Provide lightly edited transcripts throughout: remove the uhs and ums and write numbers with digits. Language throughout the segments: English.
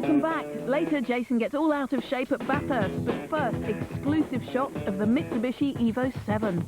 Welcome back. Later, Jason gets all out of shape at Bathurst, but first, exclusive shots of the Mitsubishi Evo 7.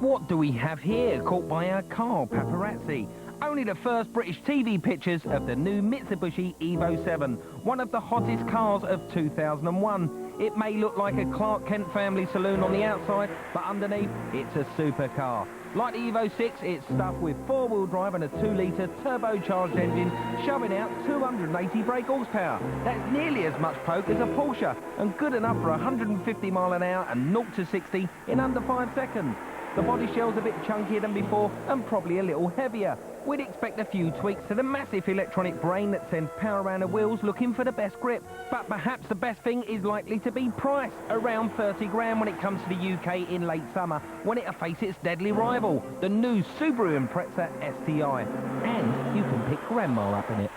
What do we have here? Caught by our car paparazzi. Only the first British TV pictures of the new Mitsubishi Evo 7, one of the hottest cars of 2001. It may look like a Clark Kent family saloon on the outside, but underneath, it's a supercar. Like the Evo 6, it's stuffed with four-wheel drive and a 2-litre turbocharged engine, shoving out 280 brake horsepower. That's nearly as much poke as a Porsche, and good enough for 150 mile an hour and 0 to 60 in under 5 seconds. The body shell's a bit chunkier than before and probably a little heavier. We'd expect a few tweaks to the massive electronic brain that sends power around the wheels looking for the best grip. But perhaps the best thing is likely to be price, around 30 grand when it comes to the UK in late summer, when it'll face its deadly rival, the new Subaru Impreza STI. And you can pick Grandma up in it.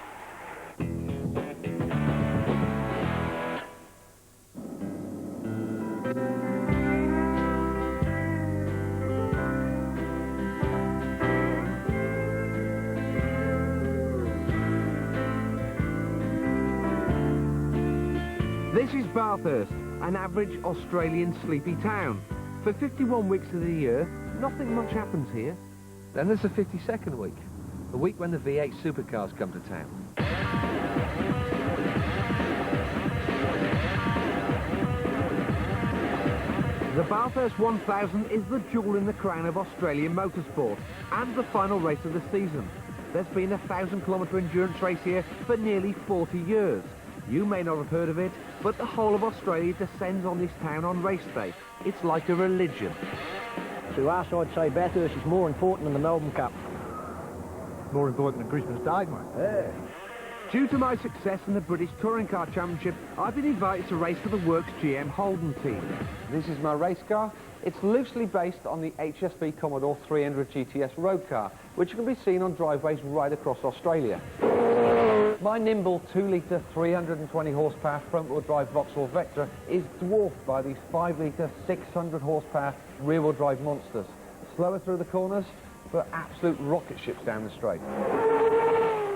This is Bathurst, an average Australian sleepy town. For 51 weeks of the year, nothing much happens here. Then there's the 52nd week, the week when the V8 supercars come to town. The Bathurst 1000 is the jewel in the crown of Australian motorsport and the final race of the season. There's been a 1,000-kilometre endurance race here for nearly 40 years. You may not have heard of it, but the whole of Australia descends on this town on race day. It's like a religion. To us, I'd say Bathurst is more important than the Melbourne Cup. More important than Christmas Day, mate. Yeah. Due to my success in the British Touring Car Championship, I've been invited to race for the Works GM Holden team. This is my race car. It's loosely based on the HSV Commodore 300 GTS road car, which can be seen on driveways right across Australia. My nimble 2-litre 320 horsepower front-wheel drive Vauxhall Vectra is dwarfed by these 5-litre 600 horsepower rear-wheel drive monsters. Slower through the corners, but absolute rocket ships down the straight.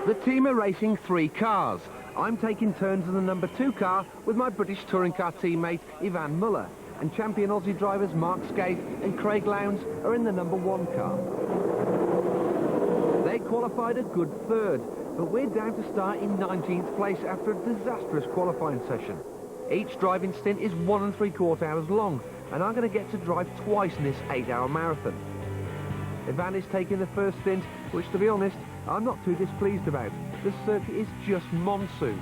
The team are racing 3 cars. I'm taking turns in the number 2 car with my British Touring Car teammate Ivan Muller, and champion Aussie drivers Mark Scaife and Craig Lowndes are in the number 1 car. They qualified a good 3rd, but we're down to start in 19th place after a disastrous qualifying session. Each driving stint is 1 3/4 hours long, and I'm going to get to drive twice in this 8-hour marathon. Ivan is taking the first stint, which, to be honest, I'm not too displeased about. The circuit is just monsoon.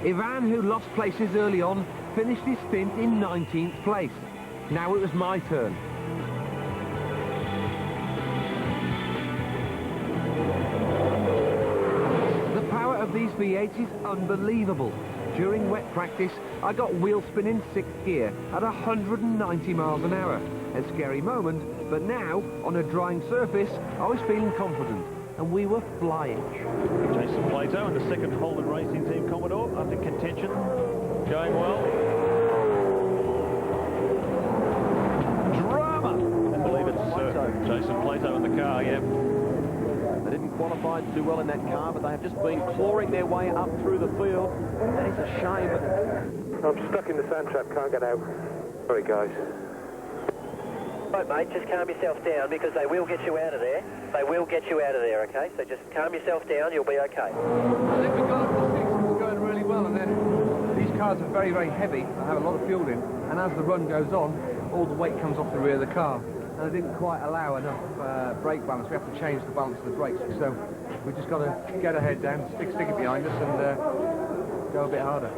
Ivan, who lost places early on, finished his stint in 19th place. Now it was my turn. The power of these V8s is unbelievable. During wet practice, I got wheel spin in 6th gear at 190 miles an hour. A scary moment, but now, on a drying surface, I was feeling confident, and we were flying. Jason Plato and the second Holden Racing Team Commodore up in contention, going well. Drama! I believe it's Jason Plato in the car, yeah. They didn't qualify too well in that car, but they have just been clawing their way up through the field. That is a shame. I'm stuck in the sand trap, can't get out. Sorry, guys. Right, mate, just calm yourself down because they will get you out of there. They will get you out of there, okay? So just calm yourself down, you'll be okay. I think we got up to 6, it was going really well, and then these cars are very, very heavy. They have a lot of fuel in, and as the run goes on, all the weight comes off the rear of the car. And I didn't quite allow enough brake balance. We have to change the balance of the brakes, so we've just got to get our head down, stick it behind us, and go a bit harder.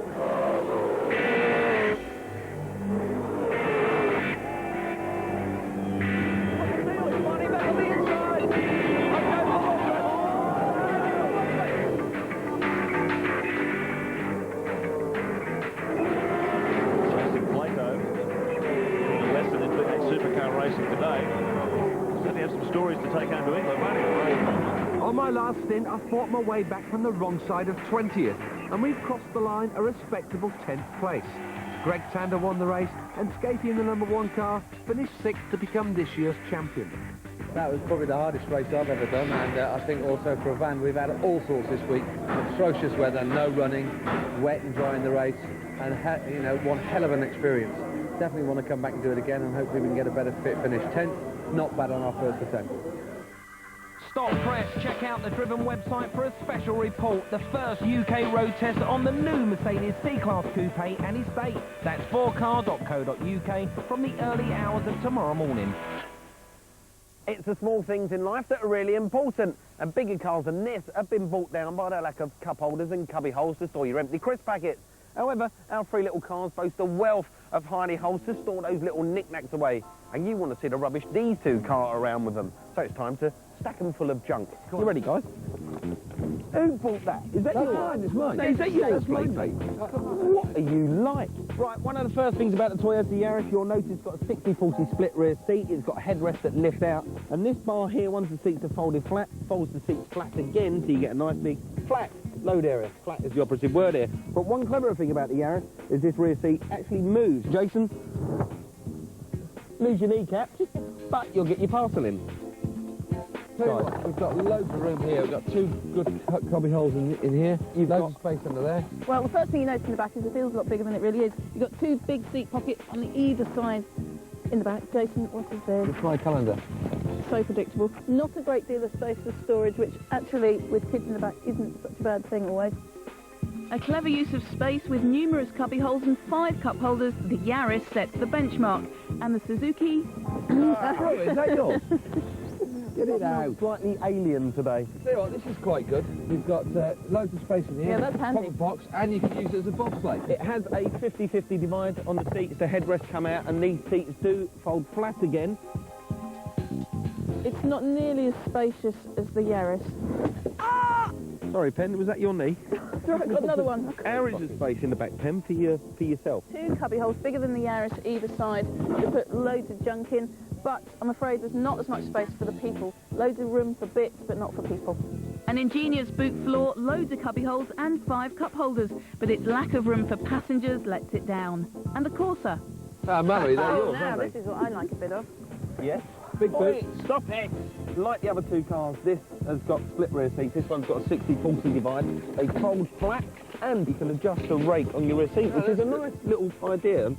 On my last stint, I fought my way back from the wrong side of 20th. and we've crossed the line a respectable 10th place. Greg Tander won the race, and Scapey in the #1 car finished 6th to become this year's champion. That was probably the hardest race I've ever done, and I think also for a van we've had all sorts this week. Atrocious weather, no running, wet and dry in the race, and you know, one hell of an experience. Definitely want to come back and do it again, and hopefully we can get a better fit finish. 10th, not bad on our first attempt. Stop press, check out the Driven website for a special report. The first UK road test on the new Mercedes C-Class Coupe and Estate. That's 4car.co.uk from the early hours of tomorrow morning. It's the small things in life that are really important, and bigger cars than this have been brought down by the lack of cup holders and cubby holes to store your empty crisp packets. However, our three little cars boast a wealth of hidey holes to store those little knickknacks away, and you want to see the rubbish these two cart around with them. So it's time to stack them full of junk. You ready, guys? Who bought that? Is that yours? Mine, it's mine. Is that yours, mine, mate? What are you like? Right, one of the first things about the Toyota Yaris, you'll notice it's got a 60-40 split rear seat. It's got a headrest that lifts out. And this bar here, once the seats are folded flat, folds the seats flat again, so you get a nice big flat load area. Flat is the operative word here. But one clever thing about the Yaris is this rear seat actually moves. Jason, lose your kneecaps, but you'll get your parcel in. We've got loads of room here. We've got two good cubby holes in here. You've loads of space under there. Well, the first thing you notice in the back is it feels a lot bigger than it really is. You've got two big seat pockets on the either side in the back. Jason, what is there? It's my calendar. So predictable. Not a great deal of space for storage, which actually, with kids in the back, isn't such a bad thing always. A clever use of space with numerous cubby holes and 5 cup holders, the Yaris sets the benchmark. And the Suzuki... Is that yours? Get it out. Slightly alien today. Tell you what, this is quite good. You've got loads of space in here. Yeah, that's handy. Proper box, and you can use it as a bobsleigh. It has a 50-50 divide on the seats. The headrests come out, and these seats do fold flat again. It's not nearly as spacious as the Yaris. Sorry, Pen, was that your knee? Right, got another one. How is the space in the back, Pen, for yourself? 2 cubby holes, bigger than the Yaris either side, to put loads of junk in, but I'm afraid there's not as much space for the people. Loads of room for bits, but not for people. An ingenious boot floor, loads of cubby holes and 5 cup holders, but its lack of room for passengers lets it down. And the Corsa. Mary, they're yours, Now aren't this is what I like a bit of. Yes. Big boot. Stop it! Like the other two cars, this has got split rear seats. This one's got a 60-40 divide. They fold flat, and you can adjust the rake on your rear seat, which is a nice little idea.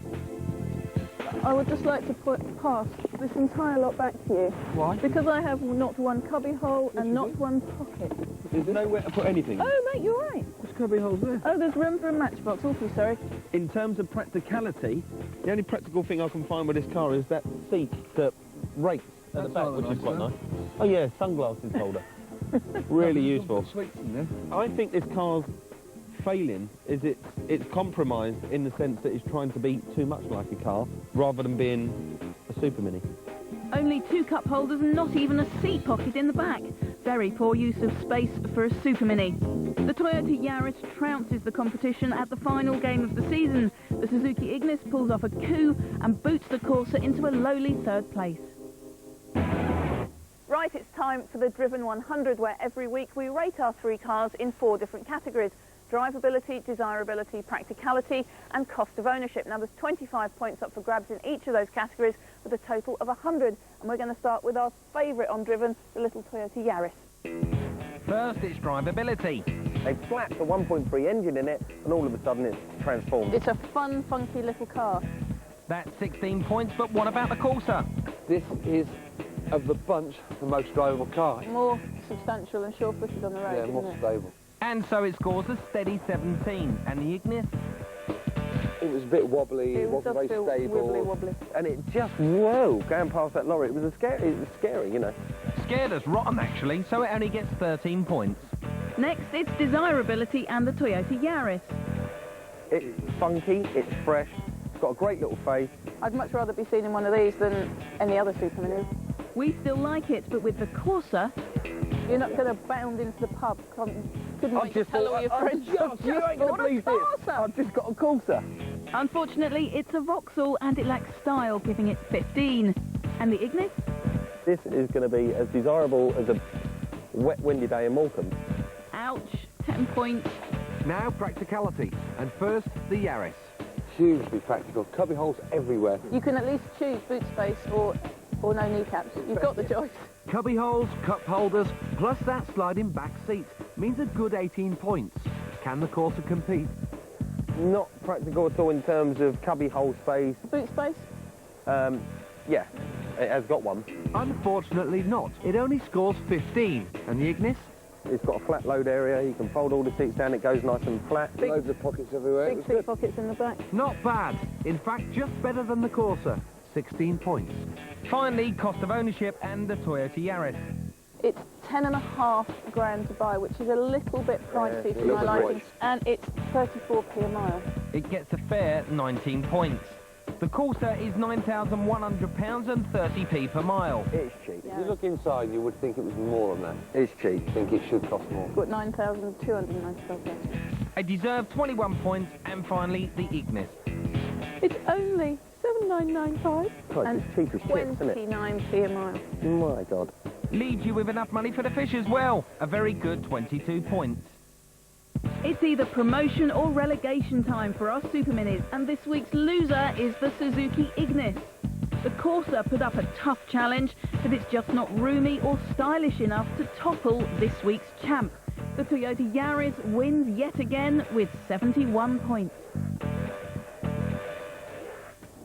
I would just like to pass this entire lot back to you. Why? Because I have not one cubby hole and not one pocket. There's nowhere to put anything. Oh, mate, you're right. There's cubby holes there. Oh, there's room for a matchbox. Awfully sorry. In terms of practicality, the only practical thing I can find with this car is that seat that rakes at the back, which is quite nice. Oh yeah, sunglasses holder. Really useful. Sweets in there. I think this car's failing is it's compromised in the sense that it's trying to be too much like a car rather than being a Supermini. Only 2 cup holders and not even a seat pocket in the back. Very poor use of space for a Supermini. The Toyota Yaris trounces the competition at the final game of the season. The Suzuki Ignis pulls off a coup and boots the Corsa into a lowly 3rd place. Right, it's time for the Driven 100, where every week we rate our 3 cars in 4 different categories: drivability, desirability, practicality and cost of ownership. Now there's 25 points up for grabs in each of those categories with a total of 100. And we're going to start with our favourite on Driven, the little Toyota Yaris. First, it's drivability. They slapped the 1.3 engine in it, and all of a sudden it's transformed. It's a fun, funky little car. That's 16 points, but what about the Corsa? This is, of the bunch, the most drivable car. More substantial and sure-footed on the road, Yeah, isn't more it? stable. And so it scores a steady 17. And the Ignis? It was a bit wobbly, it wasn't very feel stable. wibbly-wobbly. And it just, whoa, going past that lorry, it was scary, you know. Scared us rotten, actually, so it only gets 13 points. Next, it's desirability and the Toyota Yaris. It's funky, it's fresh, it's got a great little face. I'd much rather be seen in one of these than any other Supermini. We still like it, but with the Corsa, you're not going to bound into the pub. Couldn't make a tell all your friends. You ain't going to believe this. I've just got a Corsa. Unfortunately, it's a Vauxhall and it lacks style, giving it 15. And the Ignis? This is going to be as desirable as a wet, windy day in Morecambe. Ouch, 10 points. Now Practicality, and first the Yaris. Hugely practical, cubby holes everywhere. You can at least choose boot space or no kneecaps. You've got the choice. Cubby holes, cup holders, plus that sliding back seat means a good 18 points. Can the Corsa compete? Not practical at all in terms of cubby hole space. Boot space? Yeah, it has got one. Unfortunately not. It only scores 15. And the Ignis? It's got a flat load area, you can fold all the seats down, it goes nice and flat. Loads of pockets everywhere. Big seat pockets in the back. Not bad. In fact, just better than the Corsa. 16 points. Finally, cost of ownership and the Toyota Yaris. It's 10.5 grand to buy, which is a little bit pricey for my liking, and it's 34p a mile. It gets a fair 19 points. The Corsa is £9,100 and 30p per mile. It's cheap. If you look inside, you would think it was more than that. It's cheap. I think it should cost more. Got 9,295 pounds. A deserved 21 points, and finally, the Ignis. It's only 7,995 Christ, and it's cheap as chips, isn't it? 29p a mile. My God. Leaves you with enough money for the fish as well. A very good 22 points. It's either promotion or relegation time for our Superminis, and this week's loser is the Suzuki Ignis. The Corsa put up a tough challenge, but it's just not roomy or stylish enough to topple this week's champ. The Toyota Yaris wins yet again with 71 points.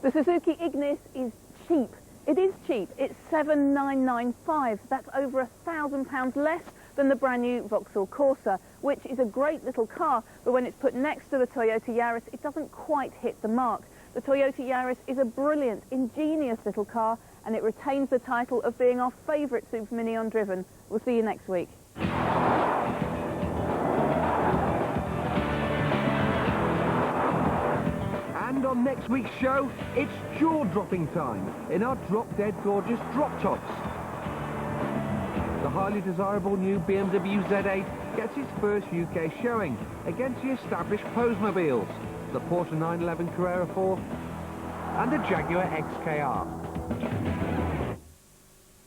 The Suzuki Ignis is cheap. It is cheap. It's 7,995. That's over £1,000 less than the brand new Vauxhall Corsa, which is a great little car, but when it's put next to the Toyota Yaris, it doesn't quite hit the mark. The Toyota Yaris is a brilliant, ingenious little car, and it retains the title of being our favourite Supermini on Driven. We'll see you next week. And on next week's show, it's jaw-dropping time in our drop-dead gorgeous drop tops. The highly desirable new BMW Z8 gets its first UK showing against the established Posemobiles, the Porsche 911 Carrera 4 and the Jaguar XKR.